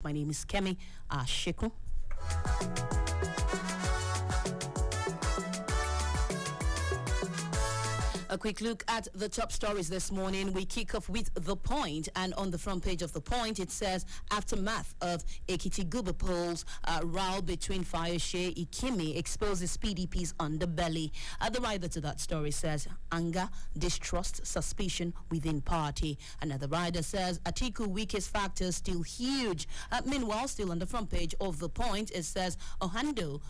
My name is Kemi Ashiku. A quick look at the top stories this morning. We kick off with The Point, and on the front page of The Point, it says, aftermath of Ekiti Guba polls, row between Fayose Ikimi exposes PDP's underbelly. The writer to that story says, anger, distrust, suspicion within party. Another writer says, Atiku weakest factors still huge. Meanwhile, still on the front page of The Point, it says, O&O,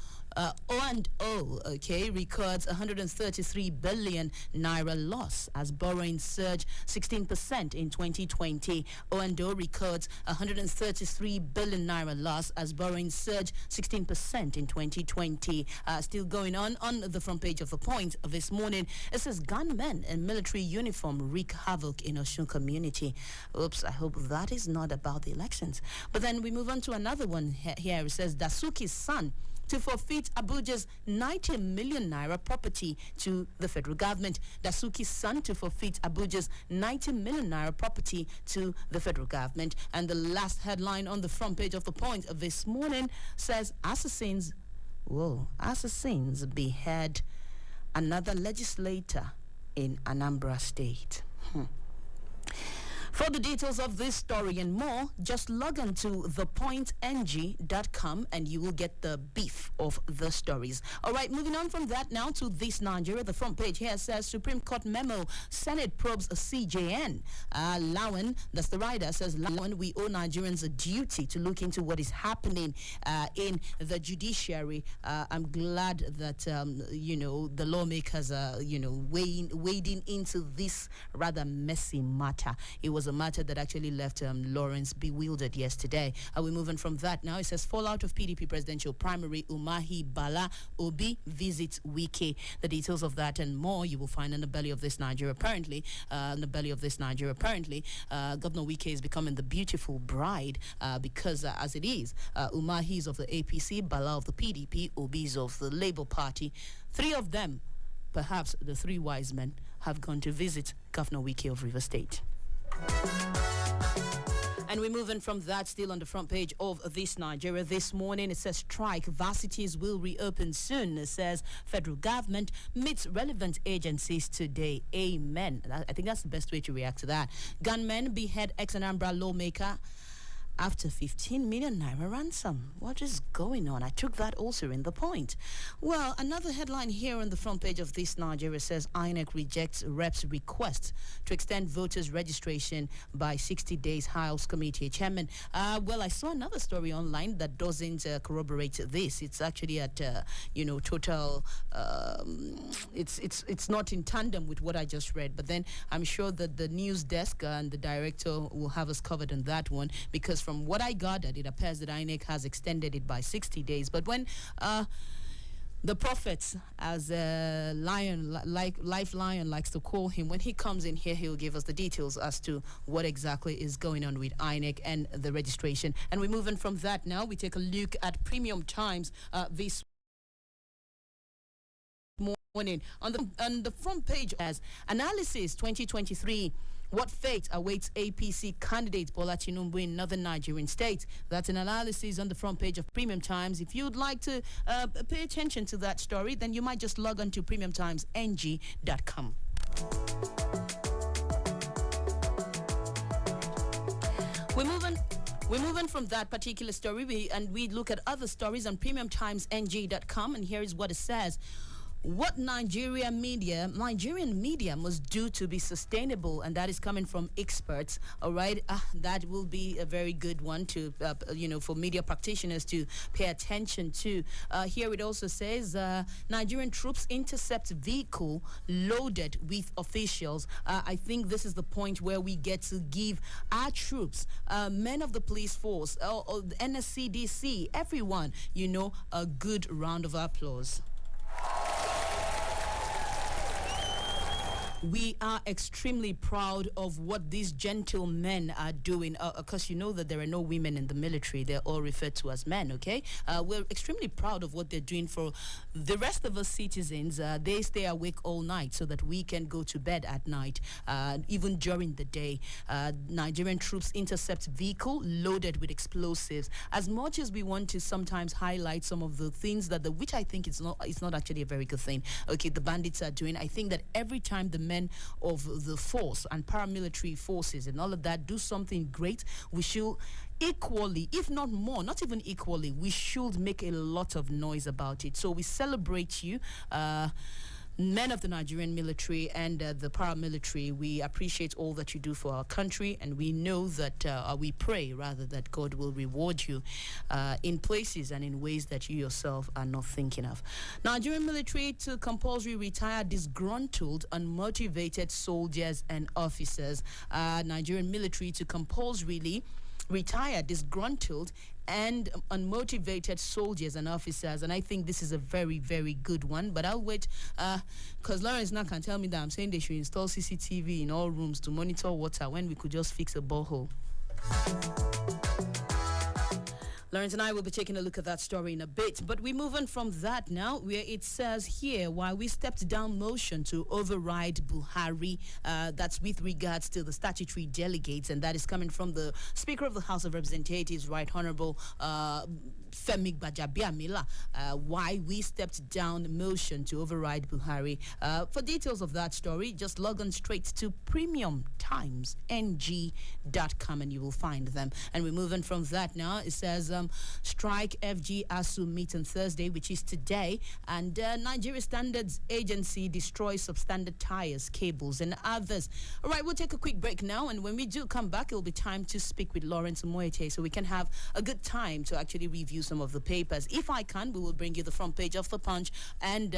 records 133 billion naira loss as borrowing surged 16% in 2020. O&O records 133 billion naira loss as borrowing surged 16% in 2020. Still going on the front page of The Point this morning, it says gunmen in military uniform wreak havoc in Osun community. Oops, I hope that is not about the elections. But then we move on to another one here. It says Dasuki's son to forfeit Abuja's 90 million naira property to the federal government. Dasuki's son to forfeit Abuja's 90 million naira property to the federal government. And the last headline on the front page of The Point of this morning says assassins behead another legislator in Anambra State. For the details of this story and more, just log on to thepointng.com and you will get the beef of the stories. All right, moving on from that now to This Nigeria. The front page here says Supreme Court memo, Senate probes CJN. Lawan, that's the writer, says Lawan, we owe Nigerians a duty to look into what is happening in the judiciary. I'm glad that, the lawmakers are, wading into this rather messy matter. It was a matter that actually left Lawrence bewildered yesterday. We're moving from that now. It says fallout of PDP presidential primary, Umahi Bala Obi visits Wike. The details of that and more you will find in the belly of This Nigeria. Apparently, Governor Wike is becoming the beautiful bride because as it is, Umahi is of the APC, Bala of the PDP, Obi is of the Labour Party. Three of them, perhaps the three wise men, have gone to visit Governor Wike of River State. And we're moving from that, still on the front page of This Nigeria. This morning, it says strike, varsities will reopen soon. It says federal government meets relevant agencies today. Amen. I think that's the best way to react to that. Gunmen behead ex-Anambra lawmaker after 15 million naira ransom. What is going on? I took that also in The Point. Well, another headline here on the front page of This Nigeria says INEC rejects reps' request to extend voters' registration by 60 days. House Committee Chairman. Well, I saw another story online that doesn't corroborate this. It's actually at total. It's not in tandem with what I just read. But then I'm sure that the news desk and the director will have us covered on that one, because from what I gathered, it appears that INEC has extended it by 60 days. But when the prophets, as a lion, Life Lion likes to call him, when he comes in here, he'll give us the details as to what exactly is going on with INEC and the registration. And we're moving from that now. We take a look at Premium Times this morning. On the front page as Analysis 2023. What fate awaits APC candidate Bola Tinubu in northern Nigerian states? That's an analysis on the front page of Premium Times. If you'd like to pay attention to that story, then you might just log on to premiumtimesng.com. We're moving from that particular story we look at other stories on premiumtimesng.com, and here is what it says. What Nigerian media must do to be sustainable, and that is coming from experts. All right, that will be a very good one to, for media practitioners to pay attention to. Here it also says Nigerian troops intercept vehicle loaded with officials. I think this is the point where we get to give our troops, men of the police force, NSCDC, everyone, a good round of applause. We are extremely proud of what these gentlemen are doing. Because you know that there are no women in the military. They're all referred to as men, okay? We're extremely proud of what they're doing for the rest of us citizens. They stay awake all night so that we can go to bed at night, even during the day. Nigerian troops intercept vehicle loaded with explosives. As much as we want to sometimes highlight some of the things which I think it's not actually a very good thing, okay, the bandits are doing, I think that every time the men of the force and paramilitary forces and all of that do something great, we should equally, if not more, not even equally, we should make a lot of noise about it. So we celebrate you, men of the Nigerian military and the paramilitary. We appreciate all that you do for our country, and we know that, we pray rather, that God will reward you in places and in ways that you yourself are not thinking of. Nigerian military to compulsory retire disgruntled, unmotivated soldiers and officers. Nigerian military to compulsorily retire disgruntled and unmotivated soldiers and officers, and I think this is a very, very good one. But I'll wait, because Lawrence now can tell me that I'm saying they should install CCTV in all rooms to monitor water when we could just fix a borehole. Lawrence and I will be taking a look at that story in a bit, but we move on from that now, where it says here, while we stepped down motion to override Buhari, that's with regards to the statutory delegates, and that is coming from the Speaker of the House of Representatives, Right Honorable Femi Gbajabiamila, why we stepped down motion to override Buhari. For details of that story, just log on straight to premiumtimesng.com and you will find them. And we're moving from that now. It says, strike FG ASU meet on Thursday, which is today, and Nigeria Standards Agency destroys substandard tires, cables, and others. All right, we'll take a quick break now, and when we do come back, it'll be time to speak with Lawrence Moete so we can have a good time to actually review some of the papers. If I can, we will bring you the front page of The Punch and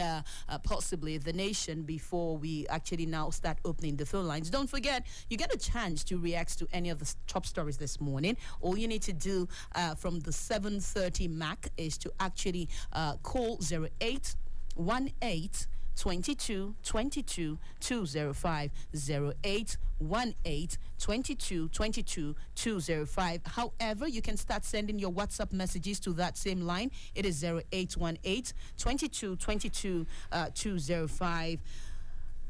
possibly The Nation before we actually now start opening the phone lines. Don't forget, you get a chance to react to any of the top stories this morning. All you need to do from the 7:30 MAC is to actually call 0818 22 22 205 0818 22 22 205. However, you can start sending your WhatsApp messages to that same line. It is 0818 22 22 205.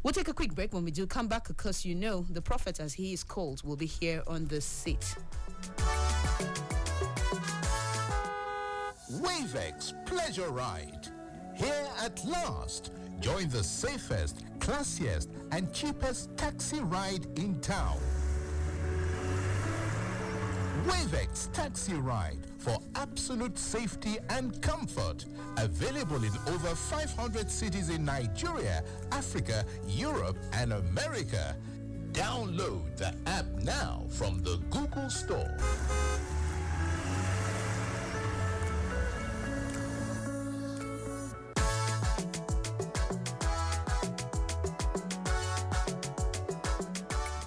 We'll take a quick break. When we do come back, because you know the prophet, as he is called, will be here on the seat. Wavex Pleasure Ride. Here at last. Join the safest, classiest, and cheapest taxi ride in town. Wavex Taxi Ride for absolute safety and comfort. Available in over 500 cities in Nigeria, Africa, Europe, and America. Download the app now from the Google Store.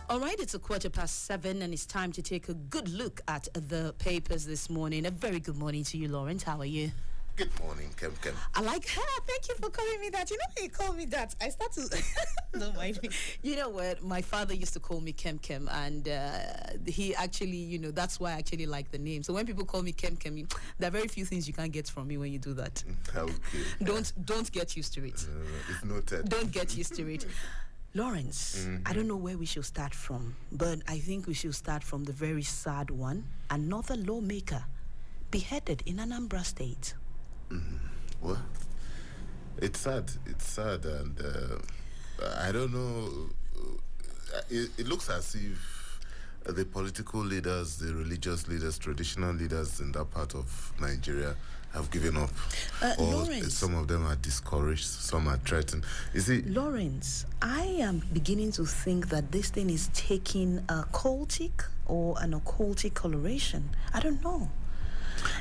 All right, it's 7:15, and it's time to take a good look at the papers this morning. A very good morning to you, Lawrence. How are you? Good morning, Kem. I like her. Thank you for calling me that. You know when you call me that, I start to... Don't mind me. You know what? My father used to call me Kem, and he actually, you know, that's why I actually like the name. So when people call me Kem, there are very few things you can't get from me when you do that. Okay. Don't get used to it. It's noted. Don't get used to it. Lawrence, I don't know where we should start from, but I think we should start from the very sad one. Another lawmaker beheaded in Anambra State. Well, it's sad. And I don't know. It looks as if the political leaders, the religious leaders, traditional leaders in that part of Nigeria have given up. Or Lawrence, some of them are discouraged, some are threatened. You see, Lawrence, I am beginning to think that this thing is taking a cultic or an occultic coloration. I don't know.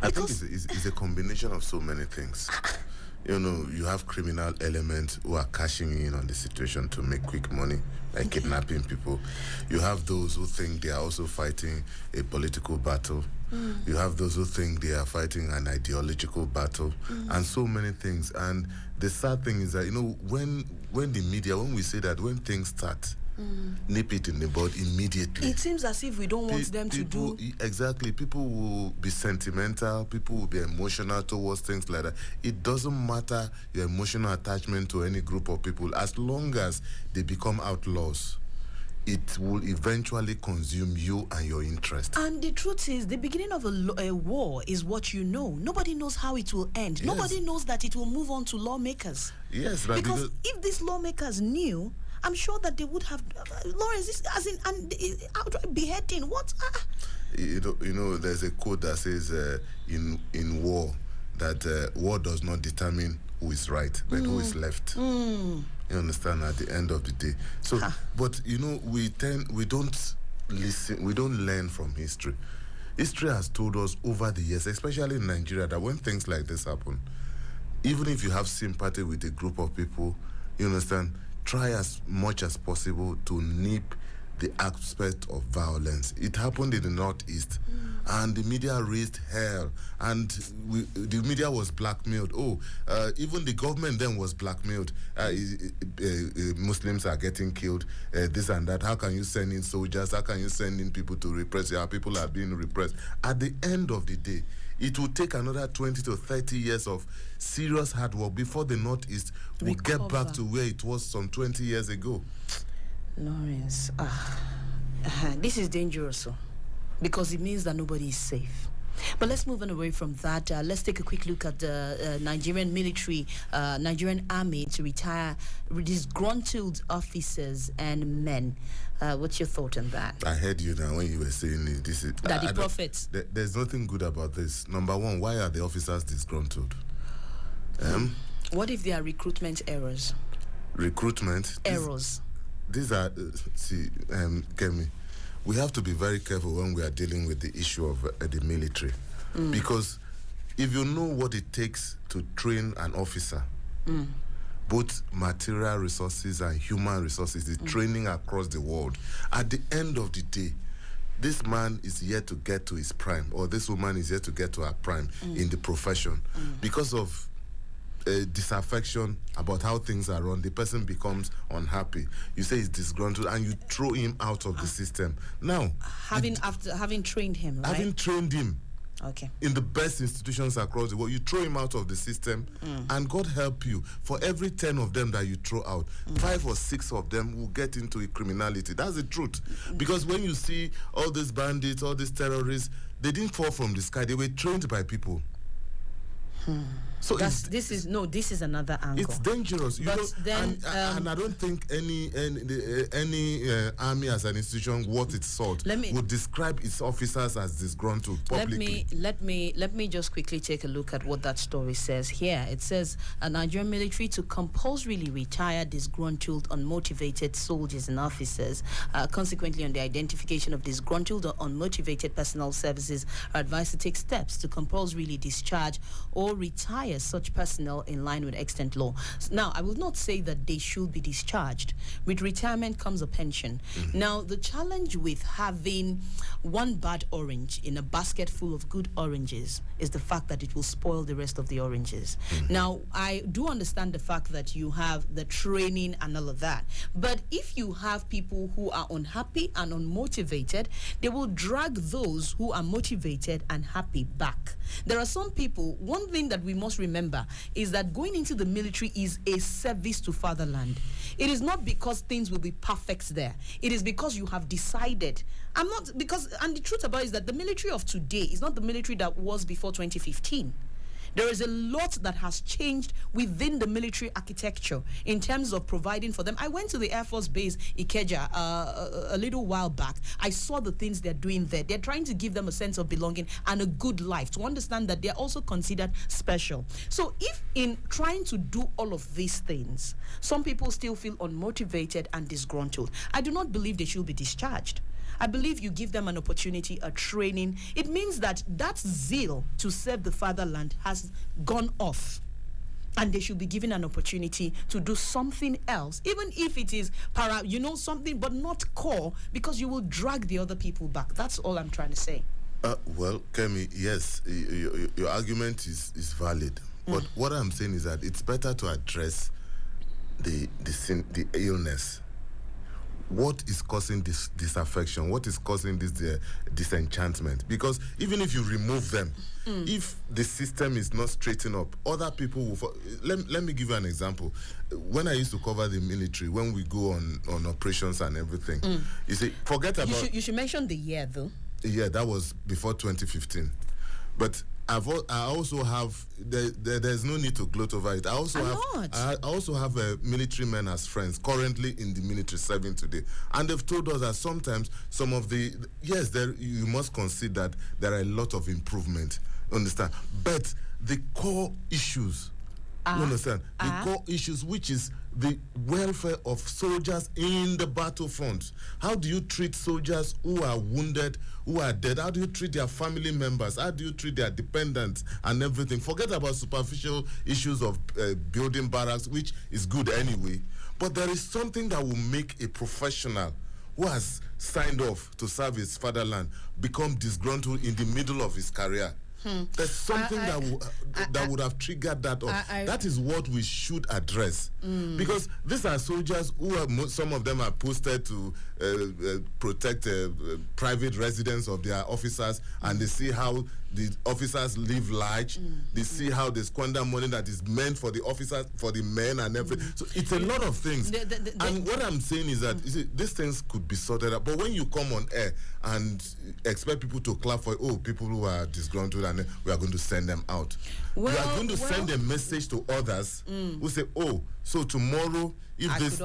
I think it's a combination of so many things. You know, you have criminal elements who are cashing in on the situation to make quick money by kidnapping people. You have those who think they are also fighting a political battle You have those who think they are fighting an ideological battle, and so many things. And the sad thing is that, when the media, when we say that, when things start, nip it in the bud immediately. It seems as if we don't want them to do. Exactly. People will be sentimental. People will be emotional towards things like that. It doesn't matter your emotional attachment to any group of people. As long as they become outlaws, it will eventually consume you and your interest. And the truth is, the beginning of a war is what you know. Nobody knows how it will end. Yes. Nobody knows that it will move on to lawmakers. Yes, because if these lawmakers knew, I'm sure that they would have, Lawrence, this, as in, and outright beheading. What? There's a quote that says, in war, that war does not determine who is right, but who is left. You understand? At the end of the day. So, but we don't listen. We don't learn from history. History has told us over the years, especially in Nigeria, that when things like this happen, even if you have sympathy with a group of people, you understand, try as much as possible to nip the aspect of violence. It happened in the Northeast, and the media raised hell, and the media was blackmailed. Even the government then was blackmailed. Muslims are getting killed, this and that. How can you send in soldiers? How can you send in people to repress? Our people are being repressed. At the end of the day, it will take another 20 to 30 years of serious hard work before the Northeast will get back to where it was some 20 years ago. Lawrence, this is dangerous, because it means that nobody is safe. But let's move on away from that. Let's take a quick look at the Nigerian military, Nigerian army to retire disgruntled officers and men. What's your thought on that? I heard you now when you were saying it. This is that the prophets. There's nothing good about this. Number one, why are the officers disgruntled? What if there are recruitment errors? Recruitment errors. These are Kemi. We have to be very careful when we are dealing with the issue of the military, because if you know what it takes to train an officer, both material resources and human resources, the training across the world, at the end of the day, this man is yet to get to his prime, or this woman is yet to get to her prime in the profession, because of disaffection about how things are run. The person becomes unhappy. You say he's disgruntled, and you throw him out of the system. Now, after having trained him, right? Having trained him, okay, in the best institutions across the world, you throw him out of the system, and God help you, for every 10 of them that you throw out, 5 or 6 of them will get into criminality. That's the truth. Because when you see all these bandits, all these terrorists, they didn't fall from the sky. They were trained by people. So this is another angle. It's dangerous, and I don't think any army as an institution worth its salt would describe its officers as disgruntled publicly. Let me just quickly take a look at what that story says here. It says a Nigerian military to compulsorily retire disgruntled, unmotivated soldiers and officers. Consequently, on the identification of disgruntled or unmotivated personnel, services are advised to take steps to compulsorily discharge or retire such personnel in line with extant law. Now, I will not say that they should be discharged. With retirement comes a pension. Now, the challenge with having one bad orange in a basket full of good oranges is the fact that it will spoil the rest of the oranges. Now, I do understand the fact that you have the training and all of that. But if you have people who are unhappy and unmotivated, they will drag those who are motivated and happy back. There are some people, one thing that we must remember is that going into the military is a service to fatherland. It is not because things will be perfect there. It is because you have decided. And the truth about it is that the military of today is not the military that was before 2015. There is a lot that has changed within the military architecture in terms of providing for them. I went to the Air Force Base Ikeja a little while back. I saw the things they're doing there. They're trying to give them a sense of belonging and a good life, to understand that they're also considered special. So if in trying to do all of these things, some people still feel unmotivated and disgruntled, I do not believe they should be discharged. I believe you give them an opportunity, a training. It means that zeal to serve the fatherland has gone off, and they should be given an opportunity to do something else, even if it is something, but not core, because you will drag the other people back. That's all I'm trying to say. Well, Kemi, yes, your argument is valid. But what I'm saying is that it's better to address the illness. What is causing this disaffection? What is causing this disenchantment? Because even if you remove them, if the system is not straightened up, other people will. Let me give you an example. When I used to cover the military, when we go on operations and everything, you see, forget about. You should mention the year though. Yeah, that was before 2015. But I also have there's no need to gloat over it. I also have military men as friends currently in the military serving today, and they've told us that sometimes some of you must concede that there are a lot of improvement. Understand? But the core issues. You understand? The core issues, which is the welfare of soldiers in the battlefront. How do you treat soldiers who are wounded, who are dead? How do you treat their family members? How do you treat their dependents and everything? Forget about superficial issues of building barracks, which is good anyway. But there is something that will make a professional who has signed off to serve his fatherland become disgruntled in the middle of his career. There's something that would have triggered that off. That is what we should address. Because these are soldiers who are, some of them are posted to protect private residence of their officers, and they see how the officers live large. They see how they squander money that is meant for the officers, for the men and everything. So it's a lot of things. And what I'm saying is that you see, these things could be sorted out. But when you come on air and expect people to clap for, people who are disgruntled, and we are going to send them out. We are going to send a message to others who say, so tomorrow, if this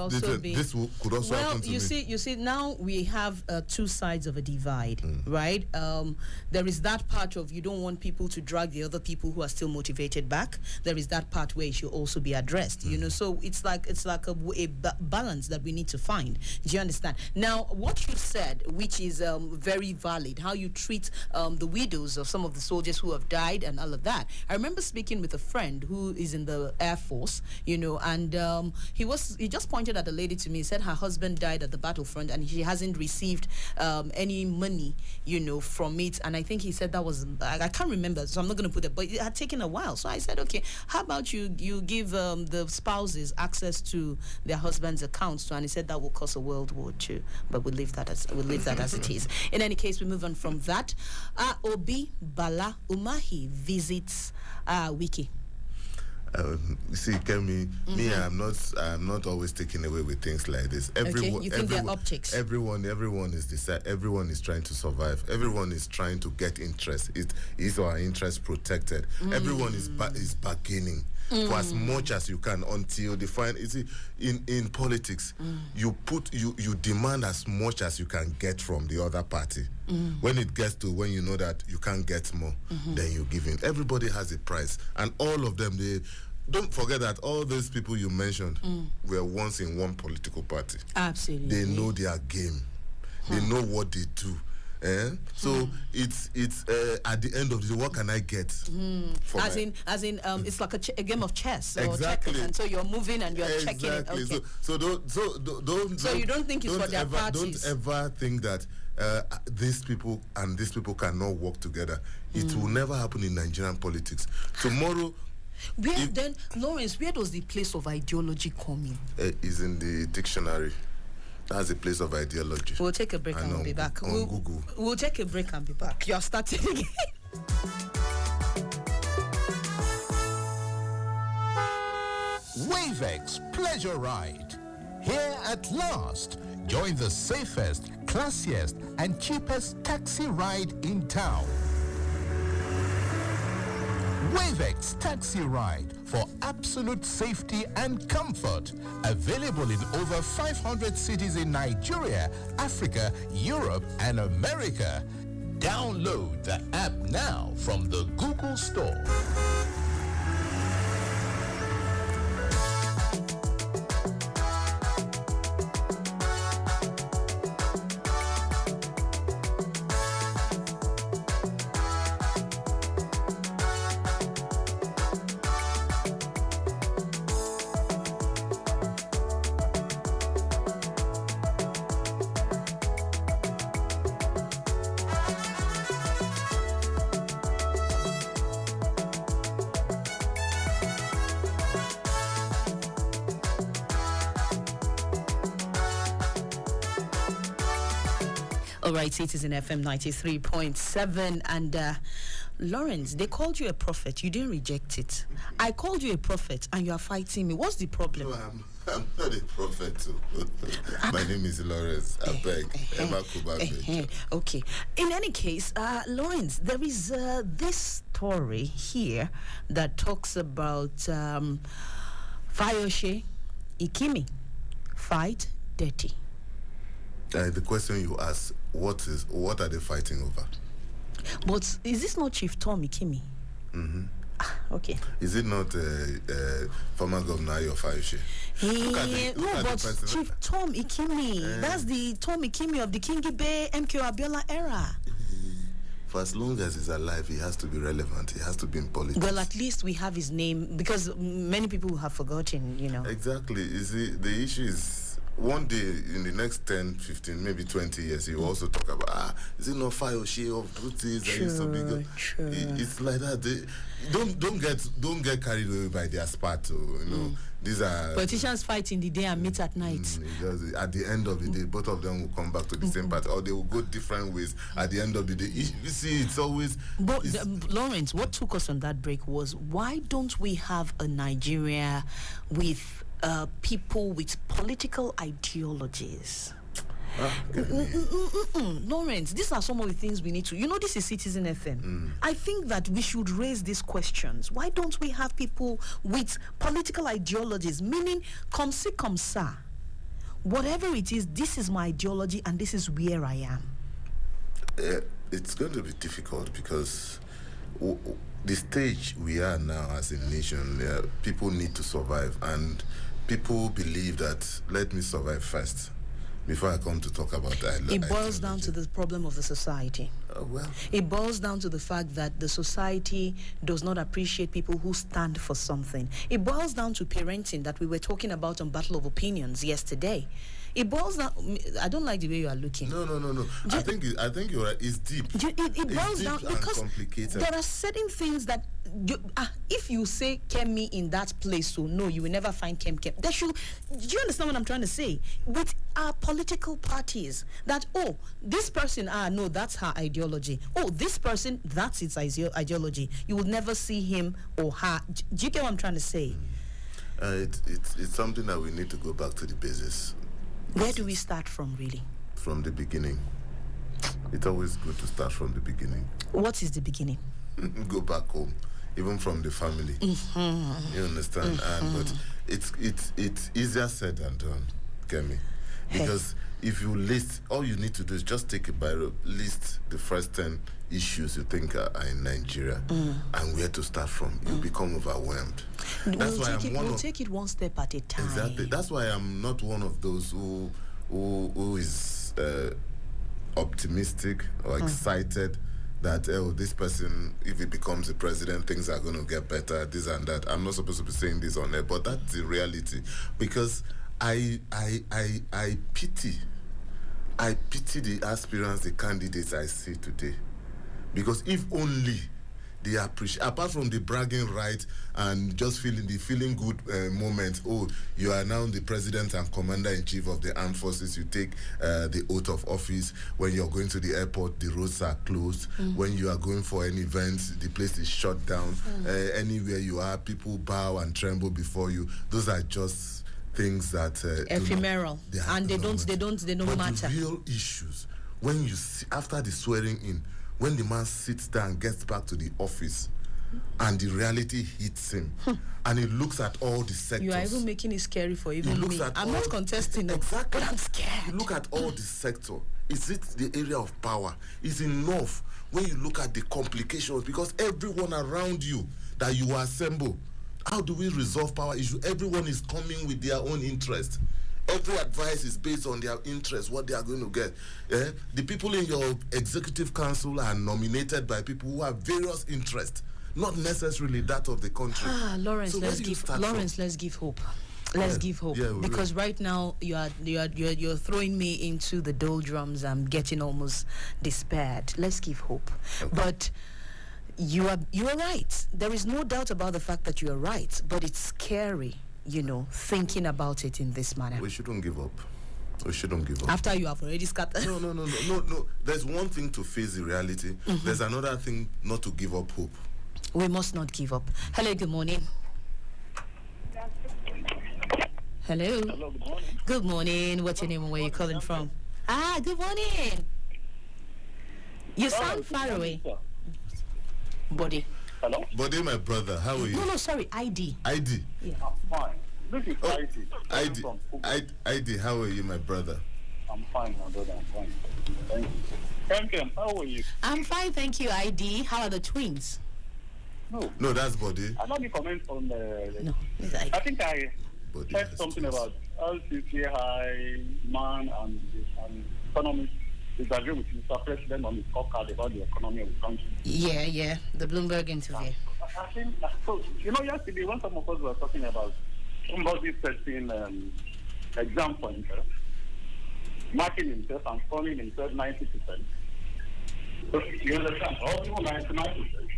could also happen to me. You see, now we have two sides of a divide, right? There is that part of you don't want people to drag the other people who are still motivated back. There is that part where it should also be addressed, you know. So it's like a balance that we need to find. Do you understand? Now, what you said, which is very valid, how you treat the widows of some of the soldiers who have died and all of that. I remember speaking with a friend who is in the Air Force, you know, and he just pointed at a lady to me. He said her husband died at the battlefront and she hasn't received any money, you know, from it. And I think he said that was, I can't remember, so I'm not going to put it, but it had taken a while. So I said, okay, how about you give the spouses access to their husband's accounts too? And he said that will cause a World War II. But we'll leave that as it is. In any case, we move on from that. Obi Bala Umahi visits Wiki. You see, Kemi, me, I'm not always taken away with things like this. You think they're optics? Everyone is trying to survive. Everyone is trying to get interest. Is our interest protected? Everyone is bargaining for as much as you can until they find. You see, in politics, you demand as much as you can get from the other party. When it gets to when you know that you can't get more, then you give in. Everybody has a price, and all of them, don't forget that all those people you mentioned were once in one political party. Absolutely. They know their game. They know what they do. So it's at the end of the day, what can I get? As in, it's like a game of chess or exactly. checkers, and so you're moving and you're checking it. Okay. So you don't think it's for their parties. Don't ever think that these people and these people cannot work together. It will never happen in Nigerian politics. Tomorrow. Lawrence, where does the place of ideology come in? Is in the dictionary. That's the place of ideology. We'll take a break and we'll be back. Google. We'll take a break and be back. You're starting again. Wavex Pleasure Ride. Here at last. Join the safest, classiest, and cheapest taxi ride in town. Wavex Taxi Ride for absolute safety and comfort. Available in over 500 cities in Nigeria, Africa, Europe, and America. Download the app now from the Google Store. All right, Citizen FM 93.7. And Lawrence, they called you a prophet. You didn't reject it. I called you a prophet and you are fighting me. What's the problem? No, I'm not a prophet. My name is Lawrence. I beg. Okay. In any case, Lawrence, there is this story here that talks about Fayose Ikimi. Fight dirty. The question you asked, what are they fighting over? But is this not Chief Tom Ikimi? Mm-hmm. Okay. Is it not former governor of Fayose? Chief Tom Ikimi, that's the Tom Ikimi of the Kingibe MK Abiola era. For as long as he's alive, he has to be relevant. He has to be in politics. Well, at least we have his name, because many people have forgotten, Exactly. You see, the issue is, one day in the next 10, 15, maybe 20 years, he will also talk about, is it not Fayose of Brutis? True. It's like that. Don't get carried away by their spat. These are politicians fight in the day and meet at night. At the end of the day, both of them will come back to the same party, or they will go different ways. At the end of the day, you see, it's always. But Lawrence, what took us on that break was, why don't we have a Nigeria with people with political ideologies? Lawrence, these are some of the things we need to. This is Citizen FM. I think that we should raise these questions. Why don't we have people with political ideologies? Meaning, comme ci, comme ça. Whatever it is, this is my ideology and this is where I am. It's going to be difficult because the stage we are now as a nation, people need to survive, and people believe that let me survive first before I come to talk about that. It boils down to the problem of the society. It boils down to the fact that the society does not appreciate people who stand for something. It boils down to parenting that we were talking about on Battle of Opinions yesterday. It boils down. I don't like the way you are looking. No. I think you're right. It's deep. It boils deep down and because complicated. There are certain things that if you say Kemi in that place, so no, you will never find Kem. Do you understand what I'm trying to say? With our political parties, that this person, no, that's her ideology. This person, that's its ideology. You will never see him or her. Do you get what I'm trying to say? It's something that we need to go back to the basis. Where do we start from, really? From the beginning. It's always good to start from the beginning. What is the beginning? Go back home, even from the family. Mm-hmm. You understand? But it's easier said than done, Kemi. Because if you list, all you need to do is just take a biro, list the first 10 issues you think are in Nigeria and where to start from. You become overwhelmed. We'll take it one step at a time. Exactly. That's why I'm not one of those who is optimistic or excited that this person, if he becomes the president, things are going to get better, this and that. I'm not supposed to be saying this on air, but that's the reality. Because I pity the aspirants, the candidates I see today. Because if only they appreciate, apart from the bragging right and just feeling good moment, you are now the president and commander-in-chief of the armed forces, you take the oath of office. When you're going to the airport, the roads are closed. When you are going for an event, the place is shut down. Anywhere you are, people bow and tremble before you. Those are just things that ephemeral, and they don't matter. The real issues, when you see after the swearing in, when the man sits down and gets back to the office and the reality hits him and he looks at all the sectors. You are even making it scary for even me. I'm not contesting. Exactly. But I'm scared. You look at all the sector. Is it the area of power? Is enough when you look at the complications, because everyone around you that you assemble, how do we resolve power issue? Everyone is coming with their own interest. Every advice is based on their interest, what they are going to get. The people in your executive council are nominated by people who have various interests, not necessarily that of the country. Lawrence, so let's give hope. Let's give hope, because right now you're throwing me into the doldrums. I'm getting almost despaired. Let's give hope, but. You are right. There is no doubt about the fact that you are right, but it's scary, thinking about it in this manner. We shouldn't give up. We shouldn't give up. After you have already scattered. No. There's one thing to face the reality. There's another thing not to give up hope. We must not give up. Hello, good morning. Hello. Hello, good morning. Good morning. What's your name and where you calling from? Good morning. You sound far away. Body. Hello? Bode, my brother, how are you? No, sorry, ID. ID. Yeah. I'm fine. This is ID. ID, how are you, my brother? I'm fine, my brother. I'm fine. Thank you. How are you? I'm fine, thank you, ID. How are the twins? No, that's Bode. I don't comment on the... No, it's ID. I think I Bode said has something twins. about LCC high man and economists disagree with Mr. President on his scorecard about the economy of the country. Yeah, the Bloomberg interview. I think, so, yesterday when some of us were talking about somebody setting exam for himself, marking himself and scoring himself 90%. So, you understand? All people 99%.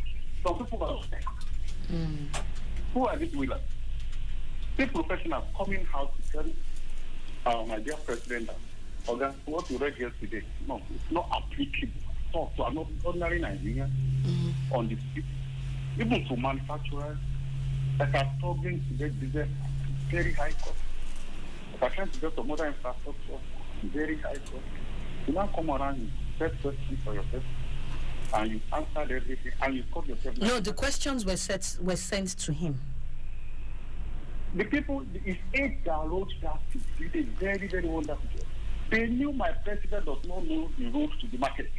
Some people are who are these winners? These professionals coming out to tell my dear president that what you read yesterday, no, it's not applicable. Talk to an ordinary Nigerian on the street, even to manufacturers that are struggling to get diesel very high cost. That are trying to get some other infrastructure very high cost. You now come around and set questions for yourself, and you answered everything, and you scored yourself. No, the questions were sent to him. The people, it's eight that wrote that did a very, very wonderful job. They knew my president does not know the road to the market.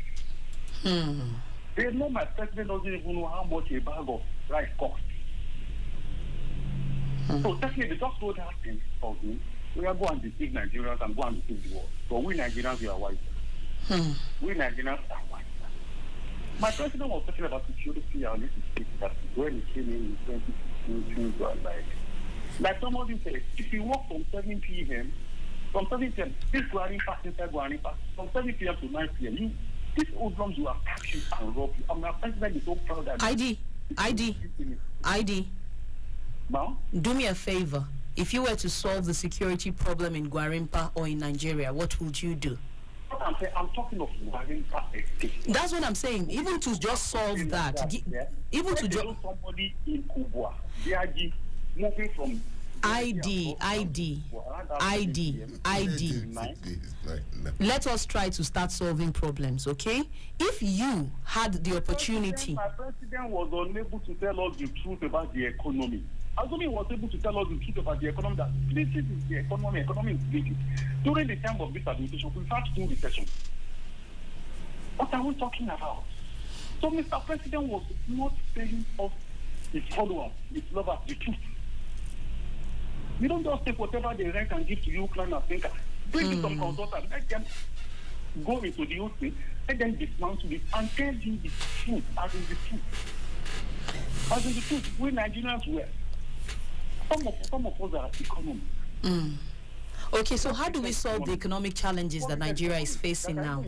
They know my president doesn't even know how much a bag of rice costs. So technically, they just wrote that thing for me. We are going to deceive Nigerians and go and deceive the world. But we Nigerians, we are wiser. We Nigerians are wiser. My president was talking about security and this is that when he came in 2016, things were like somebody said, if you work from 7 p.m., from 7 p.m., this Guarin Park inside Guarin Park, from 7 p.m. to 9 p.m., these old drums will attack you and rob you. And my president is so proud that... ID. Now? Do me a favor. If you were to solve the security problem in Guarimpa or in Nigeria, what would you do? I'm talking of Guarin Park estate. That's what I'm saying. Even to just solve that. Even to just... somebody in Kubwa, DRG, moving from... ID. Let us try to start solving problems, okay? If you had the opportunity... My president was unable to tell us the truth about the economy. Assuming he was able to tell us the truth about the economy, that this is the economy is bleeding. During the time of this administration, we've had 2 recessions. What are we talking about? So Mr. President was not telling us, his followers, his lovers, the truth. You don't just take whatever they rent and give to you, client and thinker. Bring in some consultants, let them go into the whole thing, let them dismantle it and tell you the truth, as in the truth. As in the truth, we Nigerians were. Some of us are economists. Okay, so how do we solve the economic challenges that Nigeria is facing now?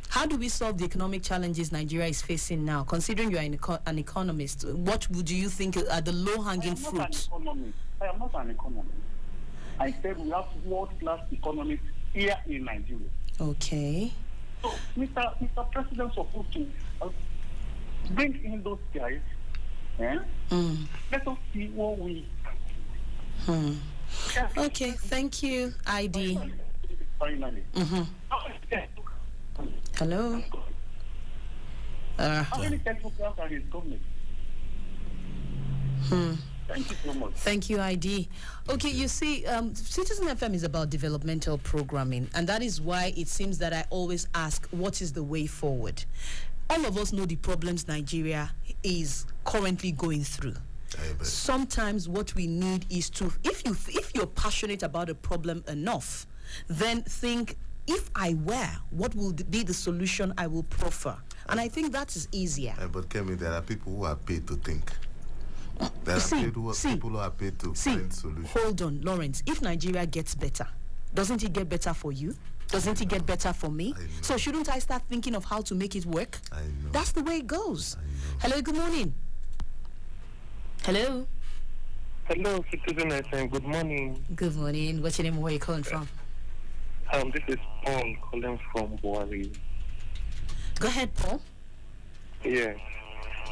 How do we solve the economic challenges Nigeria is facing now? Considering you are an economist, what would you think are the low-hanging fruits? I am not an economist. I said we have world-class economists here in Nigeria. Okay. So, Mr. President supposed to bring in those guys. Let us see what we... Okay, thank you, ID. Finally. Hello? How many technocrats are his government? Thank you so much. Thank you, ID. Okay, you see, Citizen FM is about developmental programming, and that is why it seems that I always ask, what is the way forward? All of us know the problems Nigeria is currently going through. Sometimes what we need is to, if you're passionate about a problem enough, then think, if I were, what will be the solution I will proffer? And I think that is easier. But Kemi, there are people who are paid to think. There are people who are paid to find solutions. Hold on, Lawrence. If Nigeria gets better, doesn't it get better for you? Doesn't it get better for me? So shouldn't I start thinking of how to make it work? I know. That's the way it goes. Hello, good morning. Hello. Hello, Citizen FM. Good morning. Good morning. What's your name? Where are you calling from? This is Paul calling from Buari. Go ahead, Paul. Yes.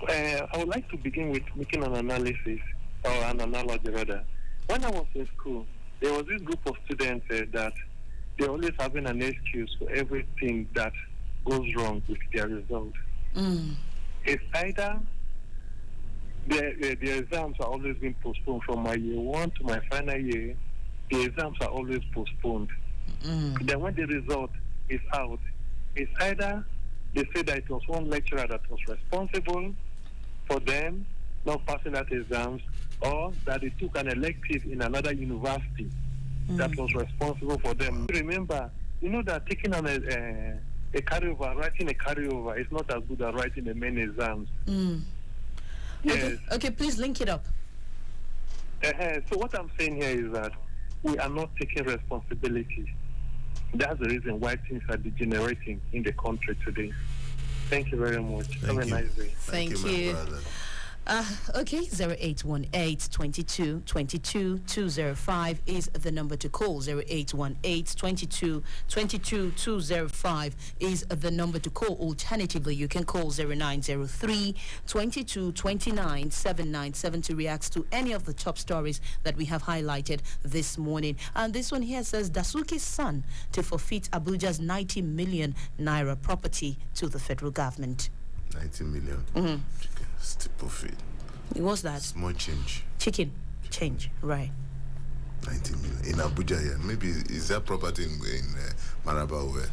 I would like to begin with making an analysis, or an analogy rather. When I was in school, there was this group of students that they're always having an excuse for everything that goes wrong with their result. It's either the exams are always being postponed from my year 1 to my final year. The exams are always postponed. Then when the result is out, it's either they say that it was one lecturer that was responsible for them not passing that exams, or that they took an elective in another university that was responsible for them. Remember, you know that taking on a carryover, writing a carryover is not as good as writing the main exams. Yes. Okay, please link it up. So what I'm saying here is that we are not taking responsibility. That's the reason why things are degenerating in the country today. Thank you very much. Have a nice day. Thank you. My brother. Okay, 0818-22-22-205 is the number to call. 0818-22-22-205 is the number to call. Alternatively, you can call 0903-2229-797 to react to any of the top stories that we have highlighted this morning. And this one here says, Dasuki's son to forfeit Abuja's 90 million naira property to the federal government. 90 million. Still profit. What's that? Small change. Chicken change, right? 90 million in Abuja. Yeah, maybe is that property in Maraba? Where?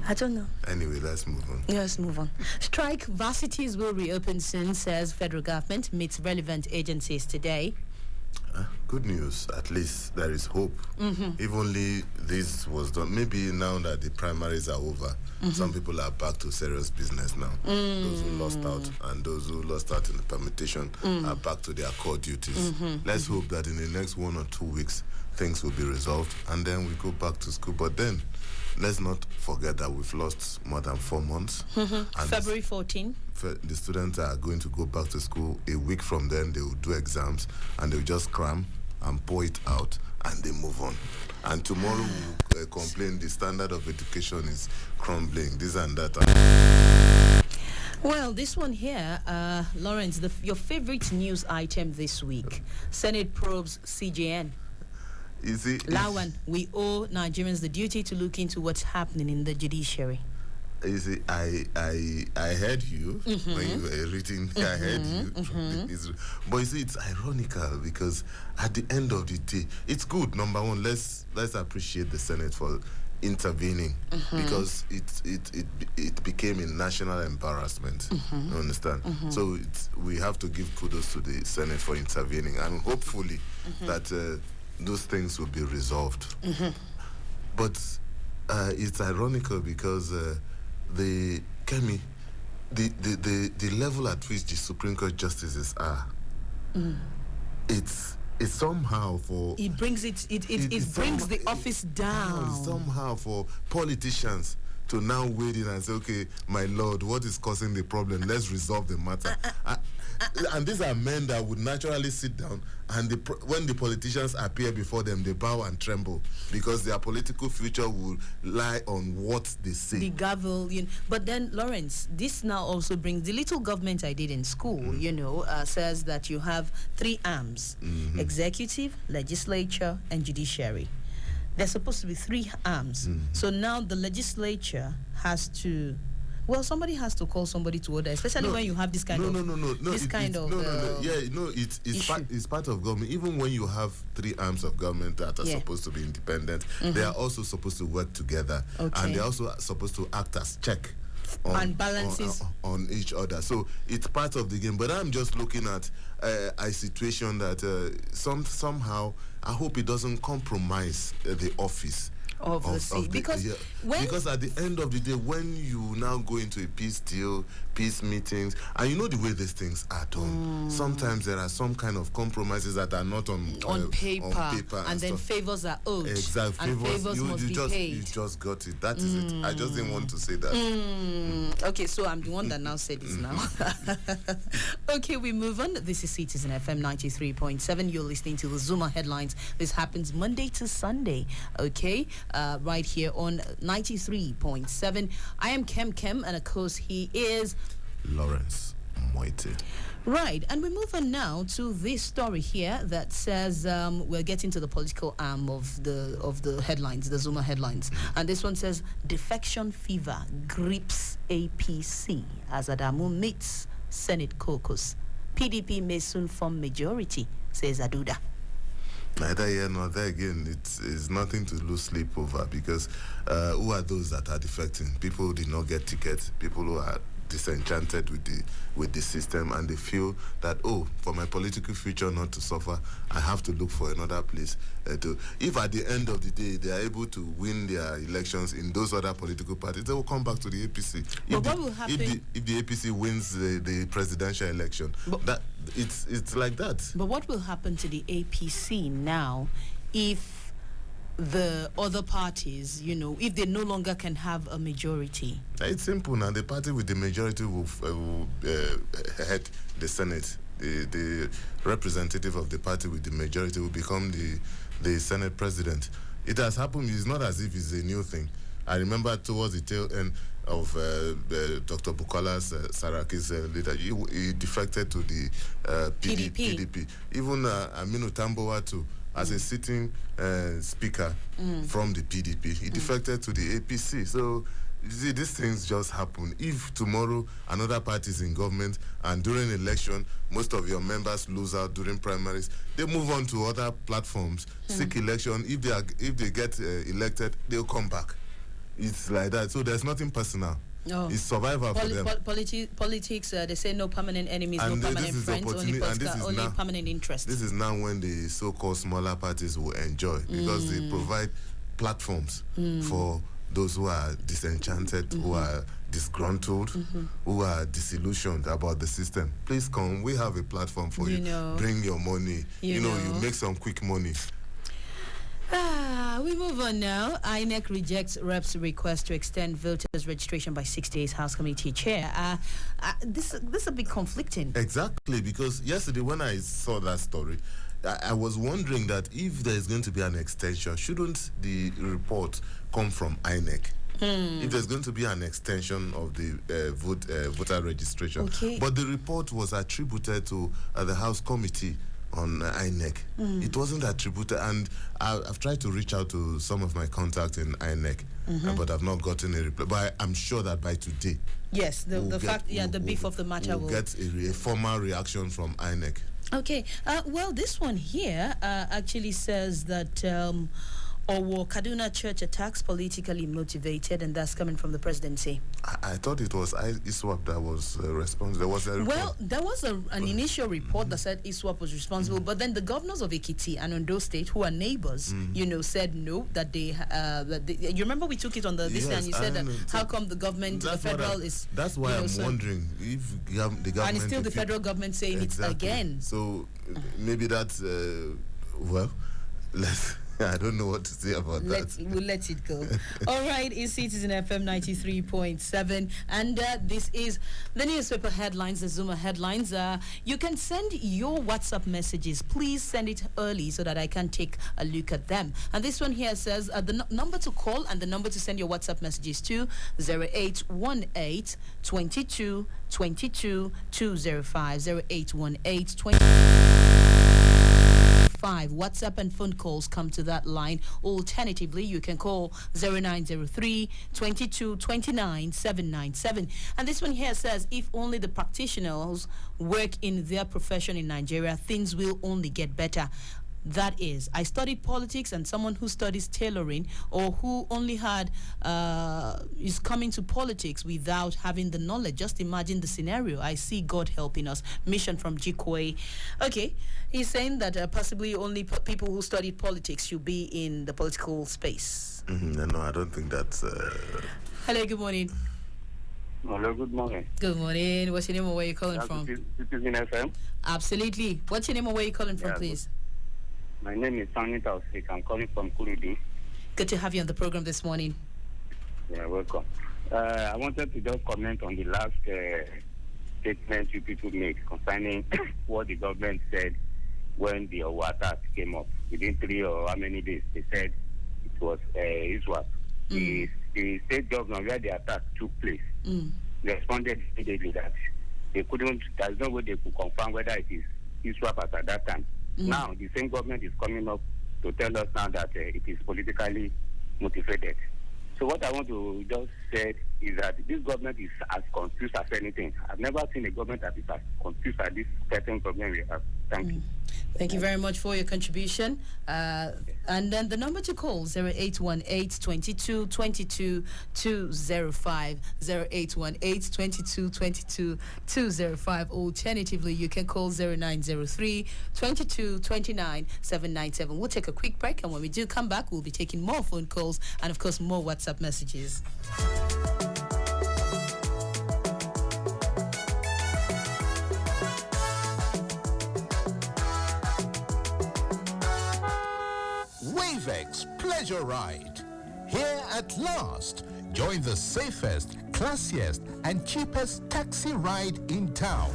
I don't know. Anyway, let's move on. Let's move on. Strike varsities will reopen soon, says federal government. Meets relevant agencies today. Good news. At least there is hope. If only this was done. Maybe now that the primaries are over, some people are back to serious business now. Those who lost out and those who lost out in the permutation are back to their core duties. Let's hope that in the next 1 or 2 weeks things will be resolved and then we go back to school. But then let's not forget that we've lost more than 4 months. And February 14. the students are going to go back to school. A week from then, they will do exams and they'll just cram and pour it out and they move on. And tomorrow we'll complain the standard of education is crumbling, this and that. Well, this one here, Lawrence, your favorite news item this week. Senate probes CJN. Lawan, we owe Nigerians the duty to look into what's happening in the judiciary. You see, I heard you when you were reading. I heard you. But you see, it's ironical because at the end of the day, it's good. Number one, let's appreciate the Senate for intervening because it became a national embarrassment. You understand? So we have to give kudos to the Senate for intervening, and hopefully that those things will be resolved. But it's ironical because the level at which the Supreme Court justices are, it's somehow for it brings the office down. Somehow for politicians to now wade in and say, okay, my lord, what is causing the problem? Let's resolve the matter. And these are men that would naturally sit down, and when the politicians appear before them, they bow and tremble because their political future will lie on what they say. The gavel, but then Lawrence, this now also brings the little government I did in school. Says that you have 3 arms: executive, legislature, and judiciary. There's supposed to be 3 arms. So now the legislature has to. Well, somebody has to call somebody to order, especially when you have this kind of. It's part of government. Even when you have 3 arms of government that are supposed to be independent, they are also supposed to work together, and they're also supposed to act as check and balances on each other. So it's part of the game. But I'm just looking at a situation that somehow I hope it doesn't compromise the office. of the sea. Because because at the end of the day, when you now go into a peace deal, peace meetings, and you know the way these things are done, sometimes there are some kind of compromises that are not on paper and then stuff. favors are owed. Exactly. And favors must be paid. You just got it. That is it. I just didn't want to say that. Okay, so I'm the one that now said this now. Okay, we move on. This is Citizen FM 93.7. You're listening to the Zuma headlines. This happens Monday to Sunday. Okay, right here on 93.7. I am Kem, and of course he is Lawrence Moite. Right, and we move on now to this story here that says we're getting to the political arm of the headlines, the Zuma headlines, and this one says defection fever grips APC as Adamu meets Senate caucus. PDP may soon form majority, says Aduda. Neither here nor there again. It's nothing to lose sleep over, because who are those that are defecting? People who did not get tickets, people who are disenchanted with the system, and they feel that, for my political future not to suffer, I have to look for another place if at the end of the day they are able to win their elections in those other political parties, they will come back to the APC. But what will happen if the APC wins the presidential election? That it's like that. But what will happen to the APC now if the other parties, if they no longer can have a majority? It's simple now. The party with the majority will head the Senate. The representative of the party with the majority will become the Senate president. It has happened. It's not as if it's a new thing. I remember towards the tail end of Dr. Bukola Saraki's leadership, he defected to the PDP. Even Aminu Tambowa too, as a sitting speaker from the PDP. He defected to the APC. So, you see, these things just happen. If tomorrow another party is in government and during election, most of your members lose out during primaries, they move on to other platforms, seek election. If they get elected, they'll come back. It's like that. So there's nothing personal. No. It's survival for them. Politics, they say no permanent enemies, no permanent friends, only permanent interests. This is now when the so-called smaller parties will enjoy, because they provide platforms for those who are disenchanted, who are disgruntled, who are disillusioned about the system. Please come. We have a platform for you. Bring your money. You make some quick money. We move on now. INEC rejects Rep's request to extend voters' registration by 6 days. House Committee Chair. This is a bit conflicting. Exactly, because yesterday when I saw that story, I was wondering that if there is going to be an extension, shouldn't the report come from INEC? If there's going to be an extension of the voter registration. Okay. But the report was attributed to the House Committee on INEC. It wasn't attributed, and I've tried to reach out to some of my contacts in INEC, but I've not gotten a reply. But I'm sure that by today, yes, the beef of the matter will get a formal reaction from INEC. Okay. Well, this one here actually says that Kaduna Church attacks politically motivated, and that's coming from the presidency. I thought it was ISWAP that was responsible. There was a report. Well, there was an initial report that said ISWAP was responsible, but then the governors of Ekiti and Ondo State, who are neighbors, said no, that they you remember we took it on this, and you said that how come the government, the federal is... That's why I'm wondering if the government... And it's still the federal government saying it again. So maybe that's, I don't know what to say about that. We'll let it go. All right, it's Citizen FM 93.7, and this is the newspaper headlines, the Zuma headlines. You can send your WhatsApp messages. Please send it early so that I can take a look at them. And this one here says the number to call and the number to send your WhatsApp messages to 0818 22 22 205 0818 20. WhatsApp and phone calls come to that line. Alternatively, you can call 0903 22 29 797. And this one here says, if only the practitioners work in their profession in Nigeria, things will only get better. that is. I studied politics, and someone who studies tailoring or who only had is coming to politics without having the knowledge. Just imagine the scenario. I see God helping us. Mission from Jikwe. Okay, he's saying that possibly only people who studied politics should be in the political space. No, I don't think that's... Hello, good morning. Hello, good morning. Good morning. What's your name and where you calling from? CitizenFM. Absolutely. What's your name and where you calling from, please? My name is Sani Tausik. I'm calling from Kurudu. Good to have you on the program this morning. Yeah, welcome. I wanted to just comment on the last statement you people made concerning what the government said when the attack came up. Within 3 or how many days, they said it was ISWAP. The state governor where the attack took place responded immediately that they couldn't, there's no way they could confirm whether it is ISWAP at that time. Now, the same government is coming up to tell us now that it is politically motivated. So what I want to just say is that this government is as confused as anything. I've never seen a government that is as confused as this certain problem we have. Thank you. Thank you very much for your contribution. And then the number to call, 0818-22-22-205, 0818-22-22-205. Alternatively, you can call 0903-22-29-797. We'll take a quick break, and when we do come back, we'll be taking more phone calls and, of course, more WhatsApp messages. Wavex Pleasure Ride. Here at last. Join the safest, classiest, and cheapest taxi ride in town.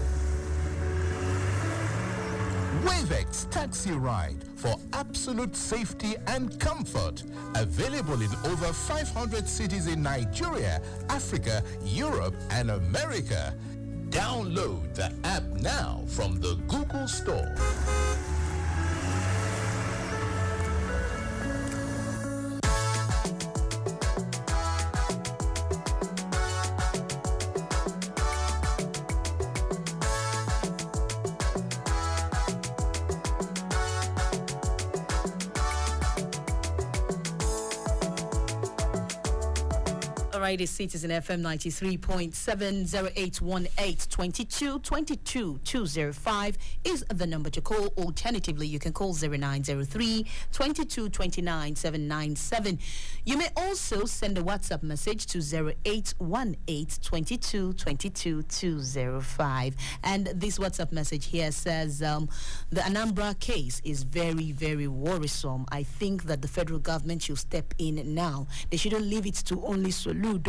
Wavex Taxi Ride for absolute safety and comfort. Available in over 500 cities in Nigeria, Africa, Europe, and America. Download the app now from the Google Store. It's CitizenFM 93.7. 0818-22-22-205 is the number to call. Alternatively, you can call 0903-22-29-797. You may also send a WhatsApp message to 0818-22-22-205. And this WhatsApp message here says, the Anambra case is very, very worrisome. I think that the federal government should step in now. They shouldn't leave it to only Soludo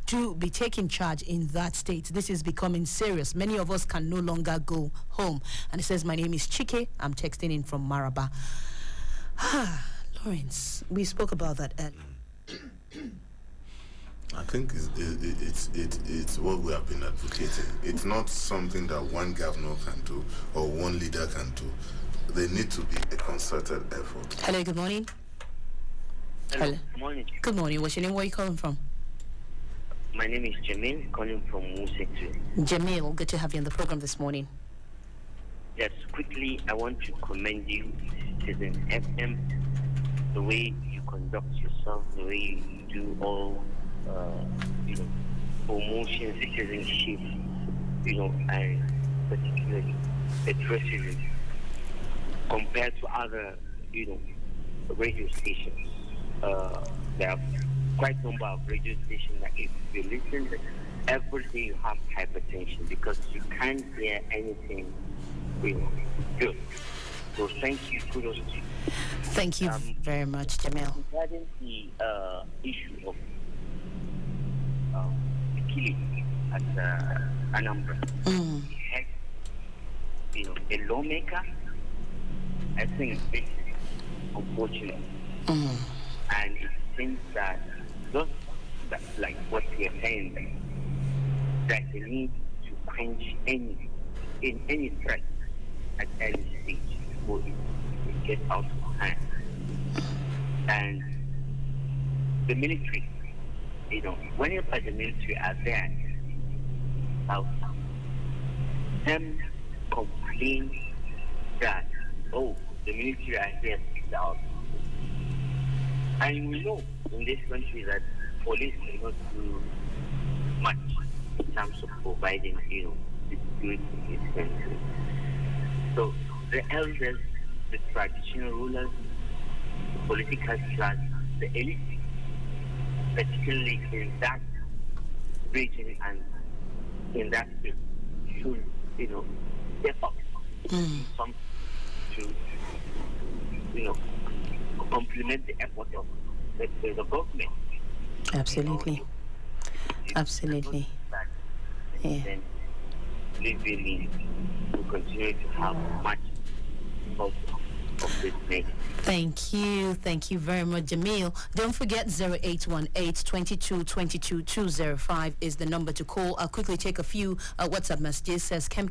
to be taking charge in that state. This is becoming serious. Many of us can no longer go home. And it says, my name is Chike. I'm texting in from Maraba. Lawrence, we spoke about that earlier. I think it's what we have been advocating. It's not something that one governor can do or one leader can do. There needs to be a concerted effort. Hello, good morning. Hello. Good morning. Good morning. What's your name? Where are you calling from? My name is Jamil, calling from Musektu. Jamil, good to have you on the program this morning. Yes, quickly, I want to commend you, CitizenFM, the way you conduct yourself, the way you do all, promotion, citizenship, and particularly patriotism, compared to other, radio stations. There are quite a number of radio stations that if you listen, every day you have hypertension because you can't hear anything good. So thank you, kudos to you. Thank you very much, Jamil. Regarding the issue of the killing at Anambra, a lawmaker, I think it's very unfortunate. And it seems that just like what we are saying, that they need to quench any threat at early stage before it gets out of hand. And the military, whenever the military are there, them complain that, the military are here to pick out. And we know in this country that police cannot do much in terms of providing, the security in this country. So the elders, the traditional rulers, the political class, the elite, particularly in that region and in that field, should, step up some to, complement the effort of the government. Absolutely. Absolutely. Yeah. Then legally to continue to have much of this nation. Thank you very much, Jamil. Don't forget 0818-22-22-205 is the number to call. I'll quickly take a few WhatsApp messages. Says Kem,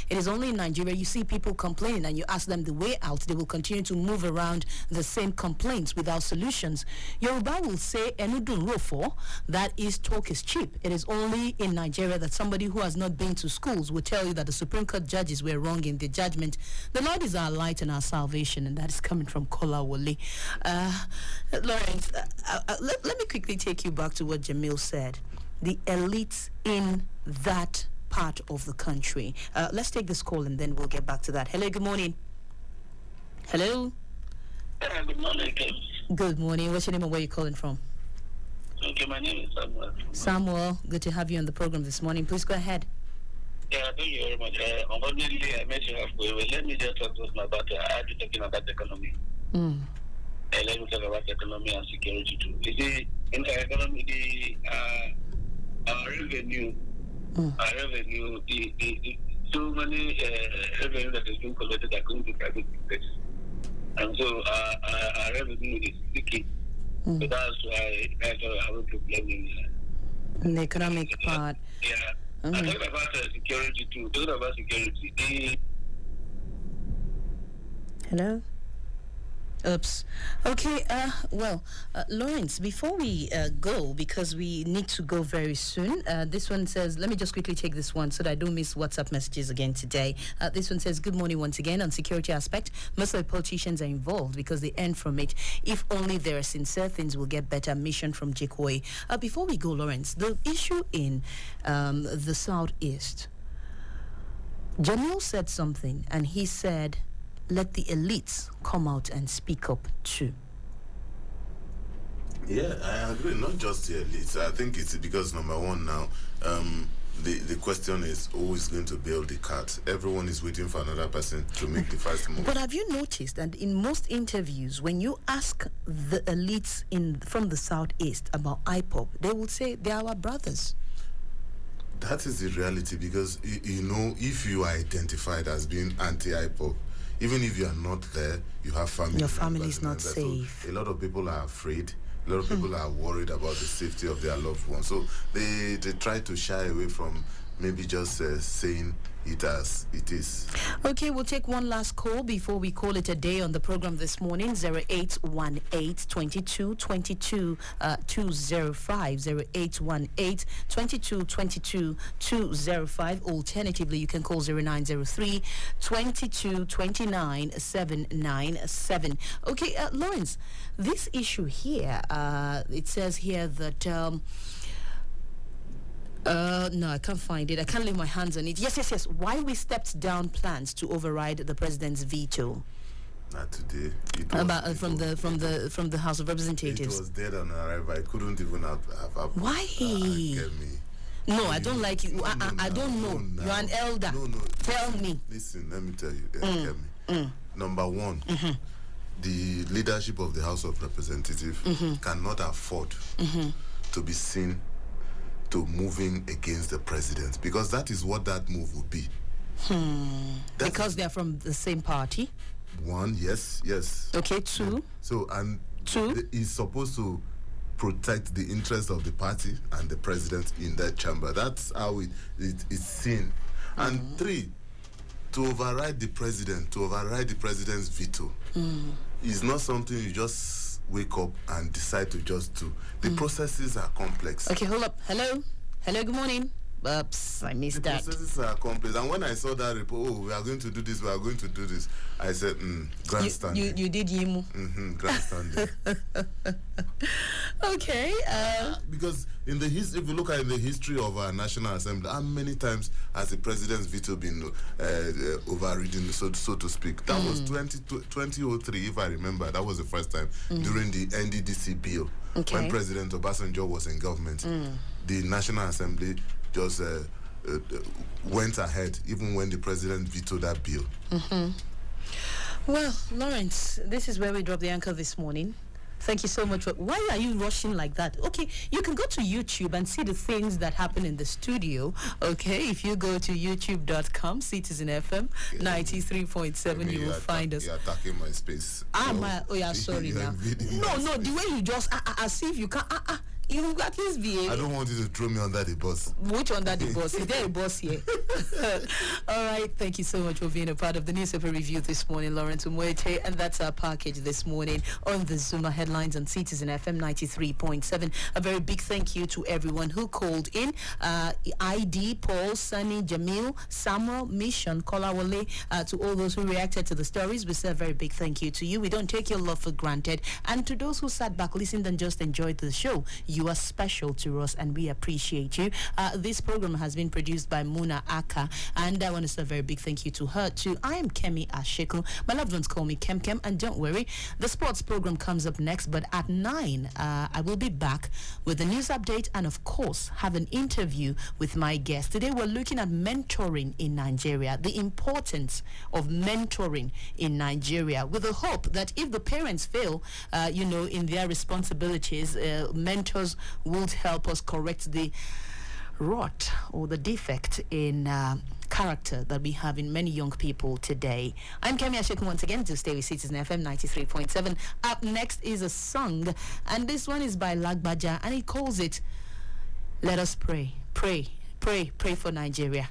it is only in Nigeria you see people complaining and you ask them the way out. They will continue to move around the same complaints without solutions. Yoruba will say Enudun Rofo, that is talk is cheap. It is only in Nigeria that somebody who has not been to schools will tell you that the Supreme Court judges were wrong in their judgment. The Lord is our light and our salvation, and that is coming from Kolawole. Lawrence, let me quickly take you back to what Jamil said. The elites in that part of the country. Let's take this call and then we'll get back to that. Hello, good morning. Hello. Good morning. Good morning. What's your name and where are you calling from? Okay, my name is Samuel. Samuel, good to have you on the program this morning. Please go ahead. Yeah, thank you very much. Unfortunately, I met you halfway. Well, let me just talk about I had to talking about economy. Let me talk about economy and security too. You see, in the economy, our revenue, the so many revenue that is being collected are going to private sectors, and so our revenue is sticky. So that's why I have a problem in the economic part. Yeah. I talk about security too. Talk about security. Hello? Oops. Okay, Lawrence, before we go, because we need to go very soon, this one says, let me just quickly take this one so that I don't miss WhatsApp messages again today. This one says, good morning once again. On security aspect, most of the politicians are involved because they earn from it. If only there are sincere, things will get better. Mission from Jekoi. Before we go, Lawrence, the issue in the Southeast, Jamil said something, and he said, let the elites come out and speak up too. Yeah, I agree. Not just the elites. I think it's because, number one now, the question is who is going to build the cart. Everyone is waiting for another person to make the first move. But have you noticed that in most interviews, when you ask the elites from the Southeast about IPOP, they will say they are our brothers. That is the reality, because, if you are identified as being anti-IPOP, even if you are not there, you have family. Your family is not safe. So a lot of people are afraid. A lot of people are worried about the safety of their loved ones. So they try to shy away from maybe just saying it as it is. Okay, we'll take one last call before we call it a day on the program this morning. 0818-22-22-205. 0818-22-22-205. Alternatively, you can call 0903-2229-797. Okay, Lawrence, this issue here, it says here that... no, I can't find it. I can't lay my hands on it. Yes. Why we stepped down plans to override the president's veto? Not today. From the House of Representatives. It was dead on arrival. I couldn't even have why? Get me. No, I don't like it. I don't know. You're an elder. No. Tell me. Listen, let me tell you. Get me. Number one, the leadership of the House of Representatives cannot afford to be seen to moving against the president, because that is what that move would be. Because they're from the same party? One, yes. Okay, two. So, and two is supposed to protect the interest of the party and the president in that chamber. That's how it's seen. And three, to override the president's veto is not something you just wake up and decide to just do. The processes are complex. Okay, hold up. Hello, good morning. Oops, I missed The that. processes are complex. And when I saw that report, we are going to do this, we are going to do this, I said, grandstanding. You did Yimu. Grandstanding. Okay. Because if you look at the history of our National Assembly, how many times has the president's veto been overridden, so to speak? That was 2003, if I remember. That was the first time during the NDDC bill, when President Obasanjo was in government. The National Assembly just went ahead, even when the president vetoed that bill. Well, Lawrence, this is where we drop the anchor this morning. Thank you so much. Why are you rushing like that? Okay, you can go to YouTube and see the things that happen in the studio. Okay, if you go to youtube.com, CitizenFM 93.7, you will find us. You're attacking my space. Sorry now. No, the way you just, as if you can't, you at least be. I don't want you to throw me under the bus. Which under the bus? Is there a bus here? All right. Thank you so much for being a part of the newspaper review this morning, Lawrence Umwete. And that's our package this morning on the Zuma headlines on Citizen FM 93.7. A very big thank you to everyone who called in. ID, Paul, Sunny, Jamil, Samuel, Mission, Kolawole, to all those who reacted to the stories. We say a very big thank you to you. We don't take your love for granted. And to those who sat back, listened, and just enjoyed the show, you are special to us, and we appreciate you. This program has been produced by Muna Aka, and I want to say a very big thank you to her too. I am Kemi Asheku. My loved ones call me Kem Kem, and don't worry, the sports program comes up next, but at 9, I will be back with a news update and, of course, have an interview with my guest. Today, we're looking at mentoring in Nigeria, the importance of mentoring in Nigeria, with the hope that if the parents fail, in their responsibilities, mentors would help us correct the rot or the defect in character that we have in many young people today. I'm Kemi Asheku once again to stay with Citizen FM 93.7. Up next is a song, and this one is by Lagbaja, and he calls it Let Us Pray. Pray for Nigeria.